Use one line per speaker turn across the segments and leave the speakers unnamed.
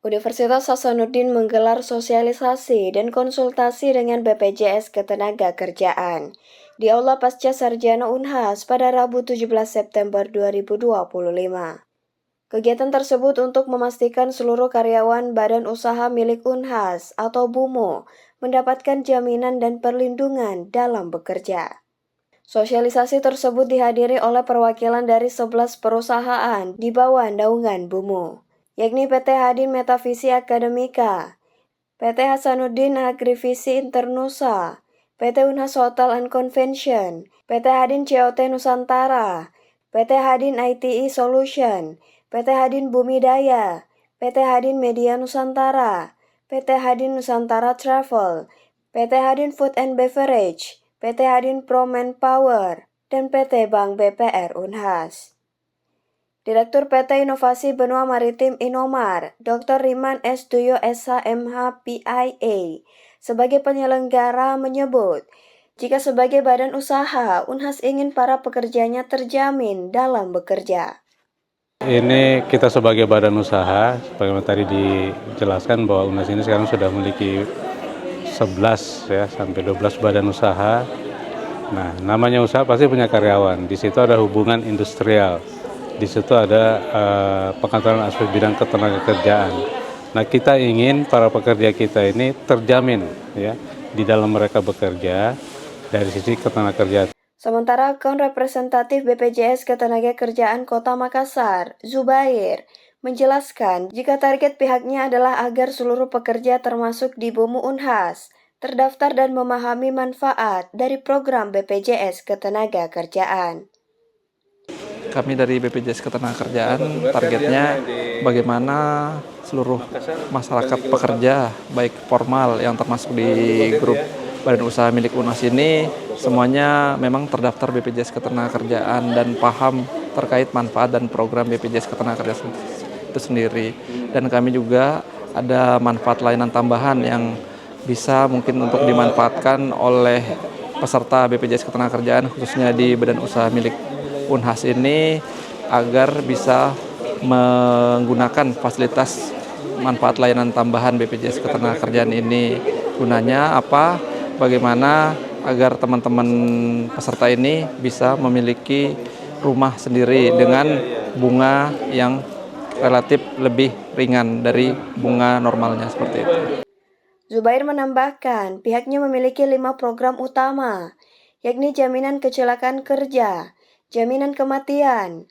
Universitas Hasanuddin menggelar sosialisasi dan konsultasi dengan BPJS Ketenagakerjaan di Aula Pasca Sarjana Unhas pada Rabu 17 September 2025. Kegiatan tersebut untuk memastikan seluruh karyawan Badan Usaha milik Unhas atau BUMO mendapatkan jaminan dan perlindungan dalam bekerja. Sosialisasi tersebut dihadiri oleh perwakilan dari 11 perusahaan di bawah naungan BUMO, yakni PT Hadin Metavisi Akademika, PT Hasanuddin Agrivisi Internusa, PT Unhas Hotel and Convention, PT Hadin COT Nusantara, PT Hadin ITE Solution, PT Hadin Bumidaya, PT Hadin Media Nusantara, PT Hadin Nusantara Travel, PT Hadin Food and Beverage, PT Hadin Pro Manpower, dan PT Bank BPR Unhas. Direktur PT Inovasi Benua Maritim Inomar, Dr. Riman S. Duyo SHMH PIA, sebagai penyelenggara menyebut, jika sebagai badan usaha, Unhas ingin para pekerjanya terjamin dalam bekerja.
Ini kita sebagai badan usaha, sebagaimana tadi dijelaskan bahwa Unhas ini sekarang sudah memiliki 11 ya sampai 12 badan usaha. Nah, namanya usaha pasti punya karyawan. Di situ ada hubungan industrial. Di situ ada pengaturan aspek bidang ketenagakerjaan. Nah, kita ingin para pekerja kita ini terjamin ya di dalam mereka bekerja dari sisi ketenagakerjaan.
Sementara akun representatif BPJS Ketenagakerjaan Kota Makassar, Zubair, menjelaskan jika target pihaknya adalah agar seluruh pekerja termasuk di BUMO Unhas terdaftar dan memahami manfaat dari program BPJS Ketenagakerjaan.
Kami dari BPJS Ketenagakerjaan targetnya bagaimana seluruh masyarakat pekerja baik formal yang termasuk di grup badan usaha milik Unhas ini semuanya memang terdaftar BPJS Ketenagakerjaan dan paham terkait manfaat dan program BPJS Ketenagakerjaan itu sendiri. Dan kami juga ada manfaat layanan tambahan yang bisa mungkin untuk dimanfaatkan oleh peserta BPJS Ketenagakerjaan khususnya di badan usaha milik Unhas ini agar bisa menggunakan fasilitas manfaat layanan tambahan BPJS Ketenagakerjaan ini. Gunanya apa? Bagaimana agar teman-teman peserta ini bisa memiliki rumah sendiri dengan bunga yang relatif lebih ringan dari bunga normalnya seperti itu.
Zubair menambahkan pihaknya memiliki 5 program utama, yakni jaminan kecelakaan kerja, jaminan kematian,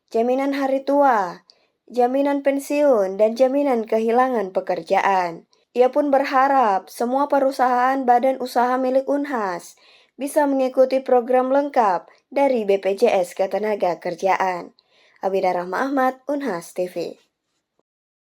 jaminan hari tua, jaminan pensiun, dan jaminan kehilangan pekerjaan. Ia pun berharap semua perusahaan badan usaha milik Unhas bisa mengikuti program lengkap dari BPJS Ketenagakerjaan. Abidah Rahma Ahmad, Unhas TV.